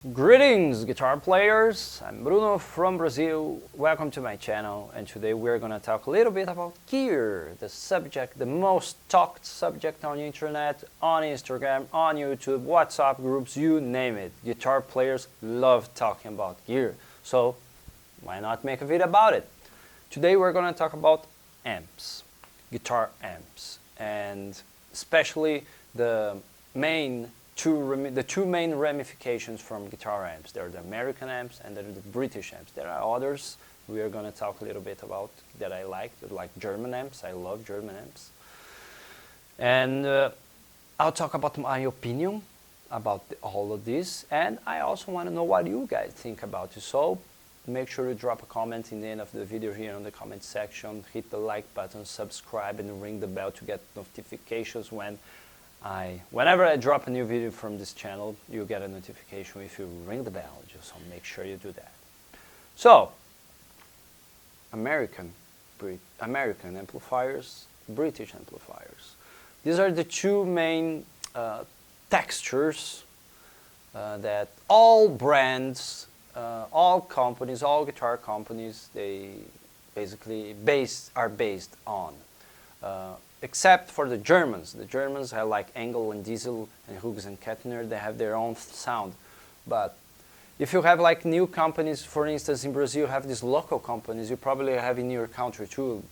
Greetings, guitar players! I'm Bruno from Brazil. Welcome to my channel, and today we're gonna talk a little bit about gear, the most talked subject on the internet, on Instagram, on YouTube, WhatsApp groups, you name it. Guitar players love talking about gear, so why not make a video about it? Today we're gonna talk about amps, guitar amps, and especially the two main ramifications from guitar amps. There are the American amps and there are the British amps. There are others we are going to talk a little bit about that I like German amps. I love German amps. And I'll talk about my opinion about all of this. And I also want to know what you guys think about it. So make sure to drop a comment in the end of the video here in the comment section. Hit the like button, subscribe, and ring the bell to get notifications whenever I drop a new video from this channel. You get a notification if you ring the bell, so make sure you do that. So, American amplifiers, British amplifiers. These are the two main textures that all brands, all companies, all guitar companies, they basically are based on. Except for the Germans. The Germans have like Engel and Diesel and Hughes and Kettner. They have their own sound. But if you have like new companies, for instance, in Brazil, you have these local companies. You probably have in your country too.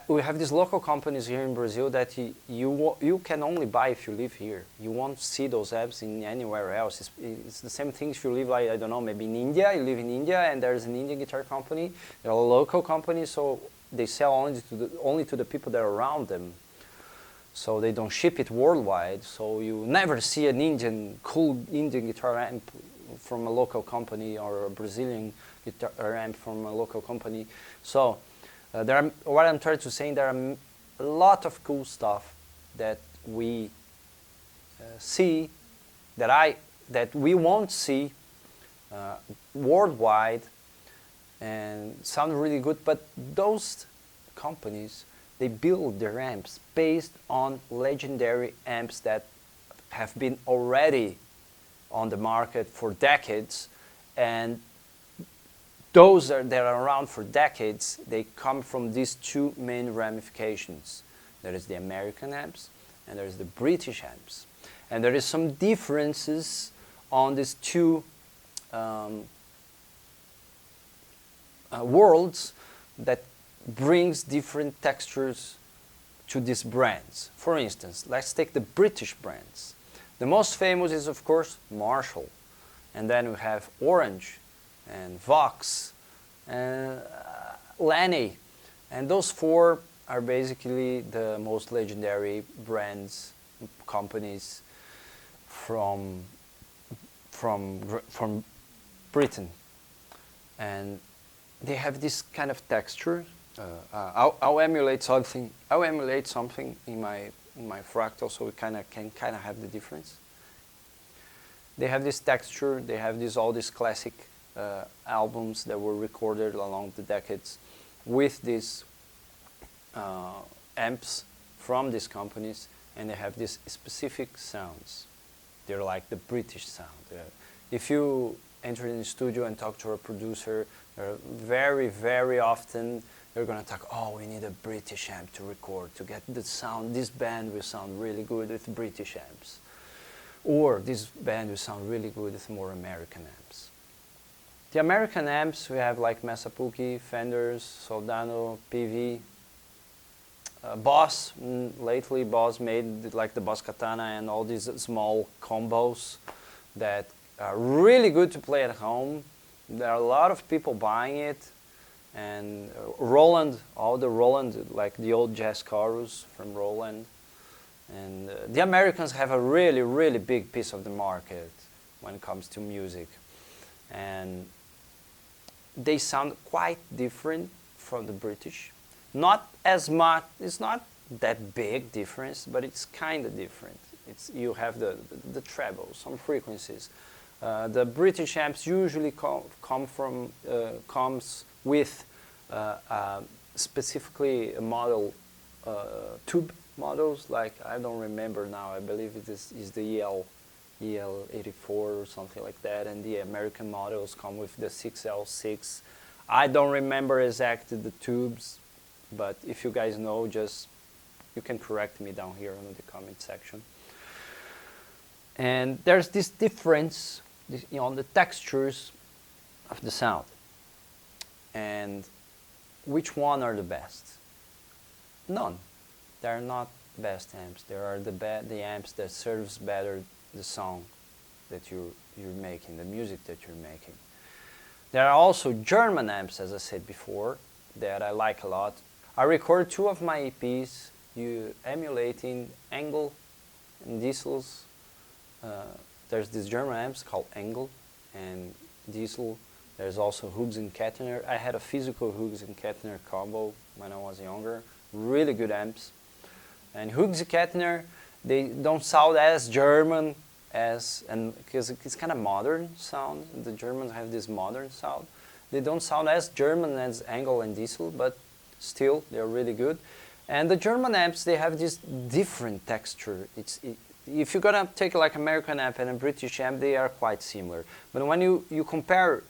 We have these local companies here in Brazil that you can only buy if you live here. You won't see those amps in anywhere else. It's the same thing if you live, like, I don't know, maybe in India. You live in India and there's an Indian guitar company. They're a local company, so they sell only to the people that are around them. So they don't ship it worldwide. So you never see an cool Indian guitar amp from a local company or a Brazilian guitar amp from a local company. So what I'm trying to say, there are a lot of cool stuff that we see that we won't see worldwide and sound really good, but those companies, they build their amps based on legendary amps that have been already on the market for decades, and those that are around for decades, they come from these two main ramifications. There is the American amps and there is the British amps, and there is some differences on these two worlds that brings different textures to these brands. For instance, let's take the British brands. The most famous is, of course, Marshall, and then we have Orange and Vox and Laney, and those four are basically the most legendary brands, companies from Britain, and they have this kind of texture. I'll emulate something in my fractal, so we can kind of have the difference. They have this texture. They have all these classic albums that were recorded along the decades with these amps from these companies, and they have these specific sounds. They're like the British sound. If you enter in the studio and talk to a producer, very, very often they're going to talk, oh, we need a British amp to record, to get the sound. This band will sound really good with British amps. Or this band will sound really good with more American amps. The American amps, we have like Masapuki, Fenders, Soldano, PV, Boss. Lately, Boss made like the Boss Katana and all these small combos that are really good to play at home. There are a lot of people buying it. And Roland, all the Roland, like the old jazz chorus from Roland. And the Americans have a really, really big piece of the market when it comes to music. And they sound quite different from the British. Not as much, it's not that big difference, but it's kind of different. You have the treble, some frequencies. The British amps usually comes with specifically a model, tube models, like I don't remember now, I believe it is the EL84 or something like that, and the American models come with the 6L6. I don't remember exactly the tubes, but if you guys know, just you can correct me down here in the comment section. And there's this difference on the textures of the sound. And which one are the best? None. They're not best amps. There are the amps that serves better the song that you're making, the music that you're making. There are also German amps, as I said before, that I like a lot. I recorded 2 of my EPs emulating Engel and Diesel's. There's these German amps called Engel and Diesel. There's also Hughes and Kettner. I had a physical Hughes and Kettner combo when I was younger. Really good amps. And Hughes and Kettner, they don't sound as German because it's kind of modern sound. The Germans have this modern sound. They don't sound as German as Engel and Diesel, but still they're really good. And the German amps, they have this different texture. If you're gonna take like American amp and a British amp, they are quite similar. But when you compare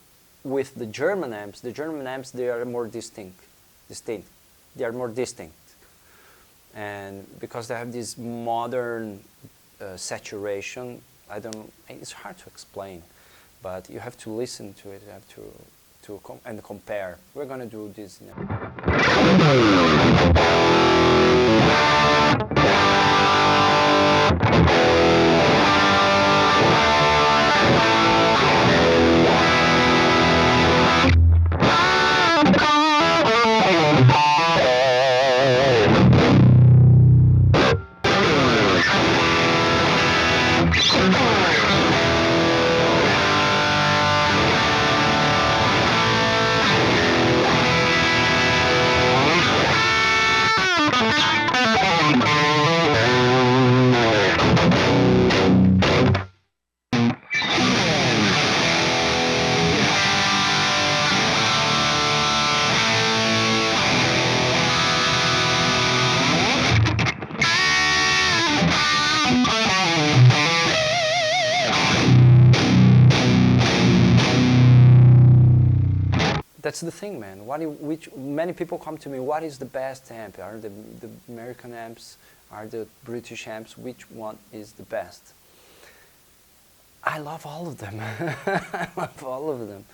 with the German amps, they are more distinct. They are more distinct, and because they have this modern saturation. It's hard to explain, but you have to listen to it. You have to compare. We're gonna do this now. That's the thing, man. Many people come to me, what is the best amp? Are the American amps? Are the British amps? Which one is the best? I love all of them. I love all of them.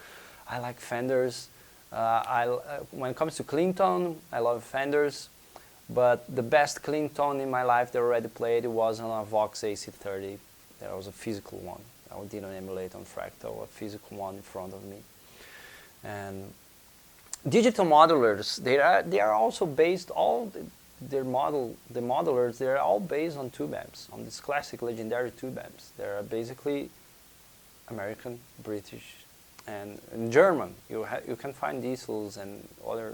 I like Fenders. When it comes to clean tone, I love Fenders. But the best clean tone in my life that I already played was on a Vox AC30. That was a physical one. I didn't emulate on Fractal, a physical one in front of me. And digital modelers, they are also based the modelers, they're all based on tube amps, on these classic legendary tube amps. They're basically American, British, and German. You can find Diesels and other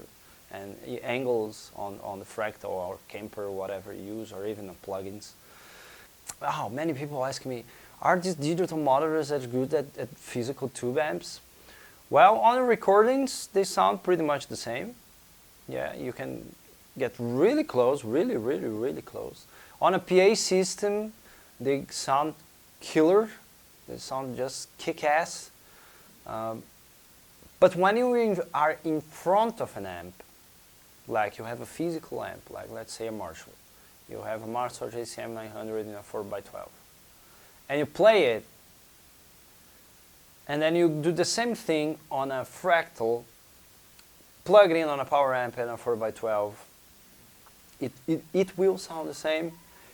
angles on the Fractal or Kemper, or whatever you use, or even the plugins. Oh, many people ask me, are these digital modelers as good at physical tube amps? Well, on the recordings, they sound pretty much the same. Yeah, you can get really close, really close. On a PA system, they sound killer. They sound just kick-ass. But when you are in front of an amp, like you have a physical amp, like let's say a Marshall. You have a Marshall JCM 900 in a 4x12. And you play it, and then you do the same thing on a Fractal, plug it in on a power amp and a 4x12. It will sound the same.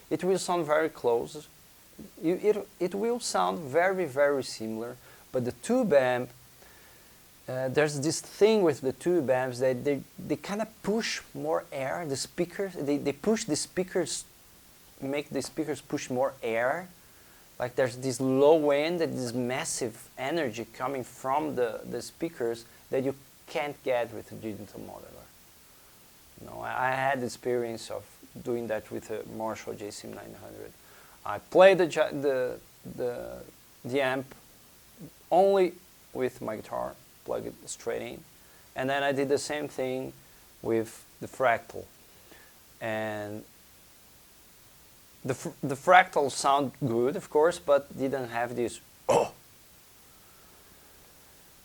It will sound very close. It will sound very similar. But the tube amp, there's this thing with the tube amps that they kind of push more air. The speakers, they push the speakers, make the speakers push more air. Like there's this low end, this massive energy coming from the speakers that you can't get with a digital modeler. You know, I had the experience of doing that with a Marshall JCM 900. I played the amp only with my guitar, plug it straight in, and then I did the same thing with the Fractal. And The fractals sound good, of course, but didn't have this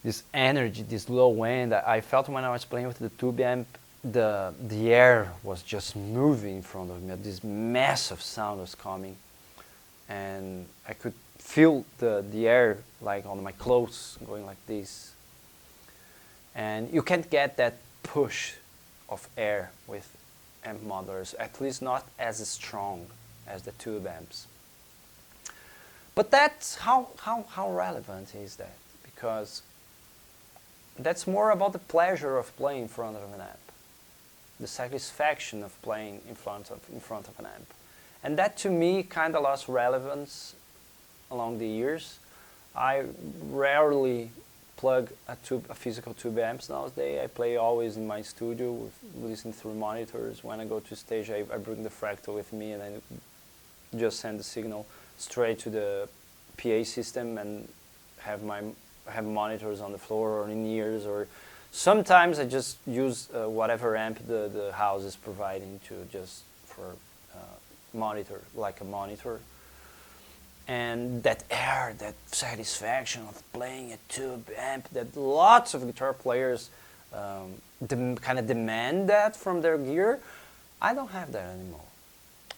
this energy, this low end. I felt when I was playing with the tube amp, the air was just moving in front of me. This massive sound was coming, and I could feel the air like on my clothes going like this. And you can't get that push of air with amp modelers, at least not as strong as the tube amps. But that's how relevant is that? Because that's more about the pleasure of playing in front of an amp, the satisfaction of playing in front of an amp. And that to me kind of lost relevance along the years. I rarely plug a physical tube amps nowadays. I play always in my studio, with listening through monitors. When I go to stage, I bring the fractal with me, and I just send the signal straight to the PA system and have monitors on the floor or in ears, or sometimes I just use whatever amp the house is providing to just for monitor, like a monitor. And that air, that satisfaction of playing a tube amp, that lots of guitar players kind of demand that from their gear, I don't have that anymore.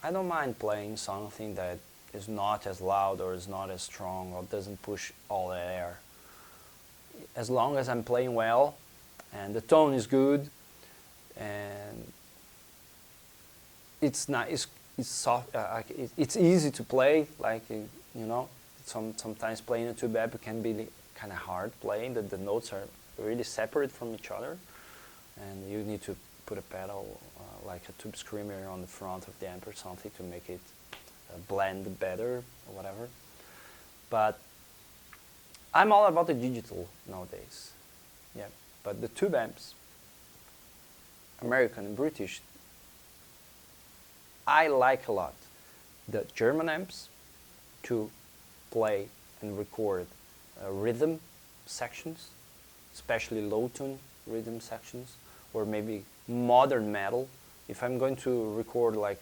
I don't mind playing something that is not as loud or is not as strong or doesn't push all the air. As long as I'm playing well and the tone is good and it's not, it's soft, it's easy to play, like, you know, sometimes playing a tube amp can be kind of hard playing, that the notes are really separate from each other, and you need to put a pedal like a tube screamer on the front of the amp or something to make it blend better or whatever. But I'm all about the digital nowadays. Yeah, but the tube amps, American and British, I like a lot. The German amps to play and record rhythm sections, especially low tune rhythm sections, or maybe modern metal. If I'm going to record like,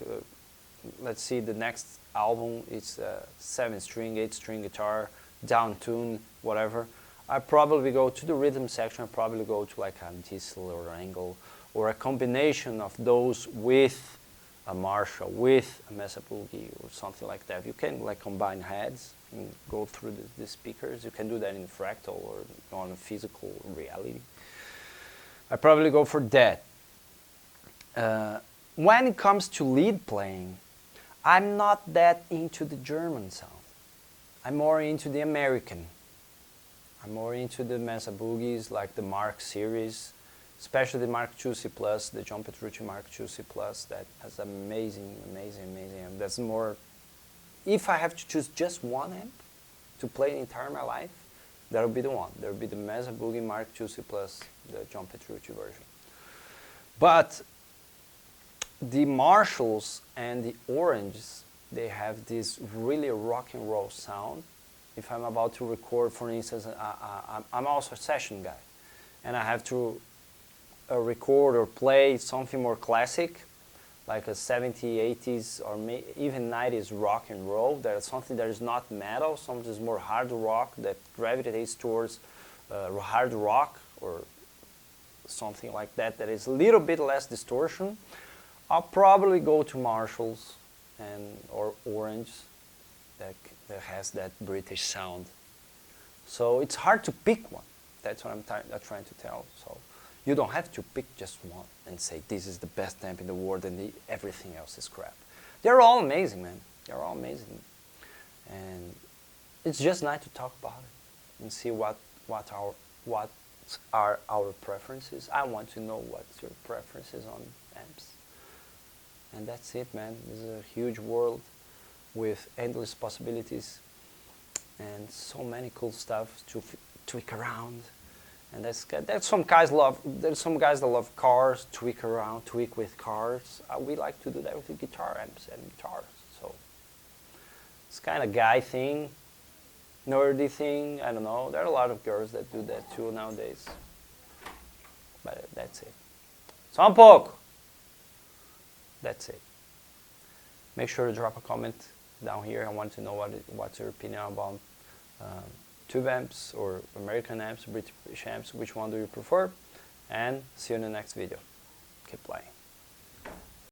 let's see, the next album, it's a 7-string, 8-string guitar, down tune, whatever, I probably go to the rhythm section. I probably go to like a Diesel or Angle, or a combination of those with a Marshall, with a Mesa Boogie or something like that. You can like combine heads and go through the speakers. You can do that in fractal or on a physical reality. I probably go for that. When it comes to lead playing, I'm not that into the German sound. I'm more into the American. I'm more into the Mesa Boogies, like the Mark series, especially the Mark II C+, the John Petrucci Mark II C+, that has amazing amp. That's more, if I have to choose just one amp to play the entire my life, that would be the one. There would be the Mesa Boogie Mark II C+, the John Petrucci version. But the Marshalls and the Oranges, they have this really rock and roll sound. If I'm about to record, for instance, I'm also a session guy, and I have to record or play something more classic, like a 70s, 80s, or even 90s rock and roll. There's something that is not metal, something that is more hard rock, that gravitates towards hard rock, or something like that, that is a little bit less distortion. I'll probably go to Marshalls or Orange that has that British sound. So it's hard to pick one. That's what I'm trying to tell. So you don't have to pick just one and say this is the best amp in the world and everything else is crap. They're all amazing, man. They're all amazing. And it's just nice to talk about it and see what are our preferences. I want to know what's your preferences on amps. And that's it, man. This is a huge world with endless possibilities and so many cool stuff to tweak around. And there's some guys that love cars, tweak around, tweak with cars. We like to do that with the guitar amps and guitars. So it's kind of guy thing, nerdy thing. I don't know. There are a lot of girls that do that too nowadays. But that's it. Só um pouco. That's it. Make sure to drop a comment down here. I want to know what's your opinion about tube amps or American amps, British amps. Which one do you prefer? And see you in the next video. Keep playing.